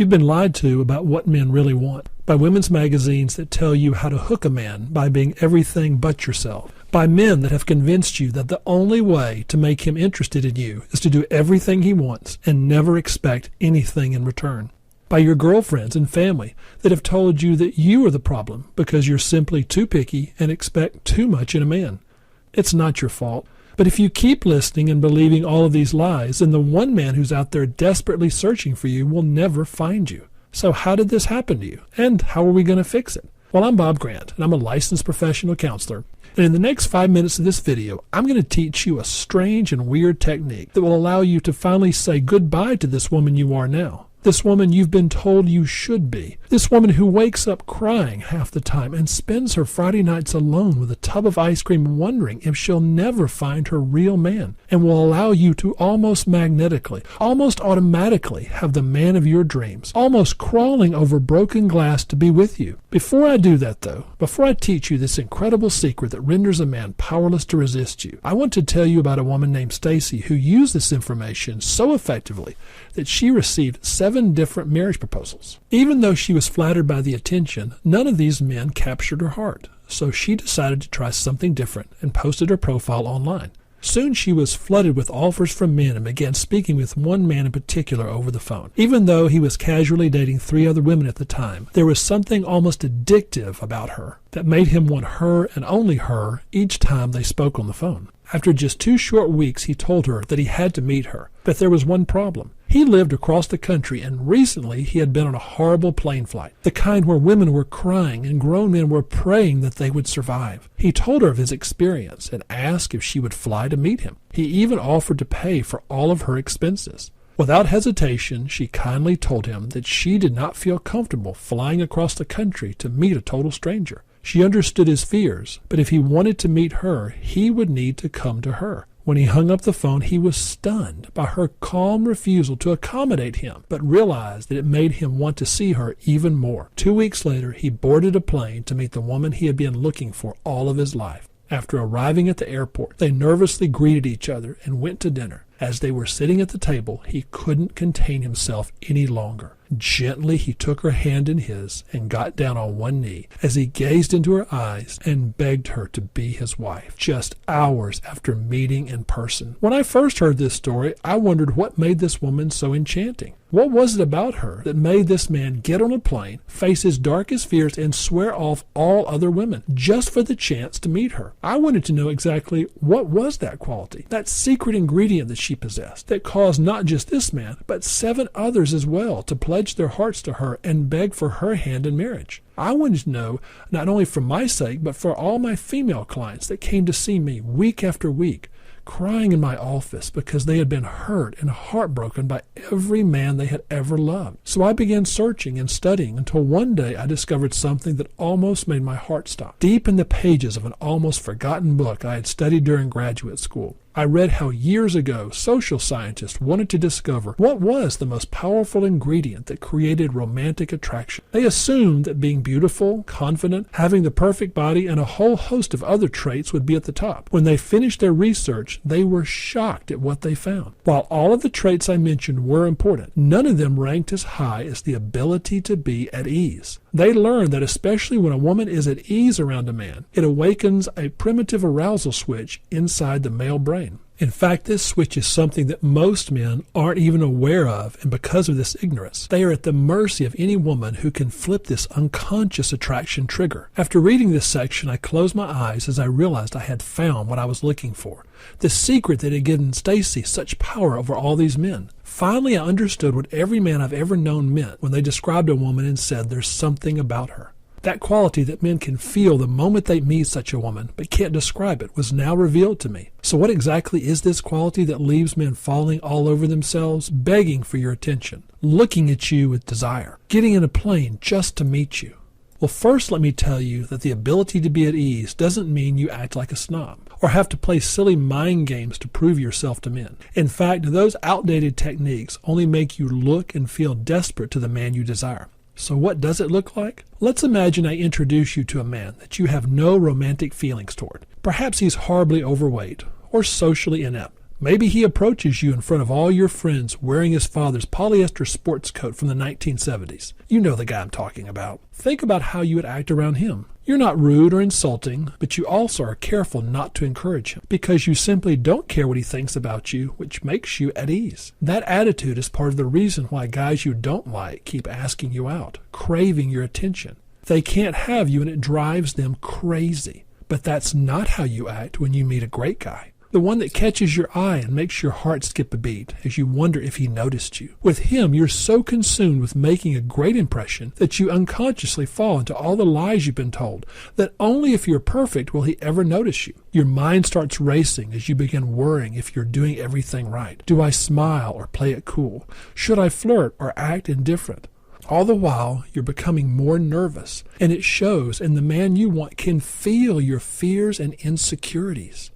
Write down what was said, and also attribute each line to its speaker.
Speaker 1: You've been lied to about what men really want by women's magazines that tell you how to hook a man by being everything but yourself, by men that have convinced you that the only way to make him interested in you is to do everything he wants and never expect anything in return, by your girlfriends and family that have told you that you are the problem because you're simply too picky and expect too much in a man. It's not your fault. But if you keep listening and believing all of these lies, then the one man who's out there desperately searching for you will never find you. So how did this happen to you? And how are we going to fix it? Well, I'm Bob Grant, and I'm a licensed professional counselor. And in the next 5 minutes of this video, I'm going to teach you a strange and weird technique that will allow you to finally say goodbye to this woman you are now. This woman you've been told you should be. This woman who wakes up crying half the time and spends her Friday nights alone with a tub of ice cream wondering if she'll never find her real man, and will allow you to almost magnetically, almost automatically have the man of your dreams, almost crawling over broken glass to be with you. Before I do that though, before I teach you this incredible secret that renders a man powerless to resist you, I want to tell you about a woman named Stacy who used this information so effectively that she received 7 different marriage proposals. Even though she was flattered by the attention, none of these men captured her heart. So she decided to try something different and posted her profile online. Soon she was flooded with offers from men and began speaking with one man in particular over the phone. Even though he was casually dating 3 other women at the time, there was something almost addictive about her that made him want her and only her each time they spoke on the phone. After just 2 short weeks, he told her that he had to meet her, but there was one problem. He lived across the country, and recently he had been on a horrible plane flight, the kind where women were crying and grown men were praying that they would survive. He told her of his experience and asked if she would fly to meet him. He even offered to pay for all of her expenses. Without hesitation, she kindly told him that she did not feel comfortable flying across the country to meet a total stranger. She understood his fears, but if he wanted to meet her, he would need to come to her. When he hung up the phone, he was stunned by her calm refusal to accommodate him, but realized that it made him want to see her even more. 2 weeks later, he boarded a plane to meet the woman he had been looking for all of his life. After arriving at the airport, they nervously greeted each other and went to dinner. As they were sitting at the table, he couldn't contain himself any longer. Gently, he took her hand in his and got down on one knee as he gazed into her eyes and begged her to be his wife, just hours after meeting in person. When I first heard this story, I wondered what made this woman so enchanting. What was it about her that made this man get on a plane, face his darkest fears, and swear off all other women just for the chance to meet her? I wanted to know exactly what was that quality, that secret ingredient that she possessed, that caused not just this man, but 7 others as well to pledge their hearts to her and beg for her hand in marriage. I wanted to know, not only for my sake, but for all my female clients that came to see me week after week, crying in my office because they had been hurt and heartbroken by every man they had ever loved. So I began searching and studying until one day I discovered something that almost made my heart stop. Deep in the pages of an almost forgotten book I had studied during graduate school, I read how years ago social scientists wanted to discover what was the most powerful ingredient that created romantic attraction. They assumed that being beautiful, confident, having the perfect body, and a whole host of other traits would be at the top. When they finished their research, they were shocked at what they found. While all of the traits I mentioned were important, none of them ranked as high as the ability to be at ease. They learned that especially when a woman is at ease around a man, it awakens a primitive arousal switch inside the male brain. In fact, this switch is something that most men aren't even aware of, and because of this ignorance, they are at the mercy of any woman who can flip this unconscious attraction trigger. After reading this section, I closed my eyes as I realized I had found what I was looking for, the secret that had given Stacy such power over all these men. Finally, I understood what every man I've ever known meant when they described a woman and said there's something about her. That quality that men can feel the moment they meet such a woman, but can't describe it, was now revealed to me. So what exactly is this quality that leaves men falling all over themselves, begging for your attention, looking at you with desire, getting in a plane just to meet you? Well, first let me tell you that the ability to be at ease doesn't mean you act like a snob or have to play silly mind games to prove yourself to men. In fact, those outdated techniques only make you look and feel desperate to the man you desire. So what does it look like? Let's imagine I introduce you to a man that you have no romantic feelings toward. Perhaps he's horribly overweight or socially inept. Maybe he approaches you in front of all your friends wearing his father's polyester sports coat from the 1970s. You know the guy I'm talking about. Think about how you would act around him. You're not rude or insulting, but you also are careful not to encourage him because you simply don't care what he thinks about you, which makes you at ease. That attitude is part of the reason why guys you don't like keep asking you out, craving your attention. They can't have you and it drives them crazy. But that's not how you act when you meet a great guy. The one that catches your eye and makes your heart skip a beat as you wonder if he noticed you. With him, you're so consumed with making a great impression that you unconsciously fall into all the lies you've been told, that only if you're perfect will he ever notice you. Your mind starts racing as you begin worrying if you're doing everything right. Do I smile or play it cool? Should I flirt or act indifferent? All the while, you're becoming more nervous, and it shows, and the man you want can feel your fears and insecurities.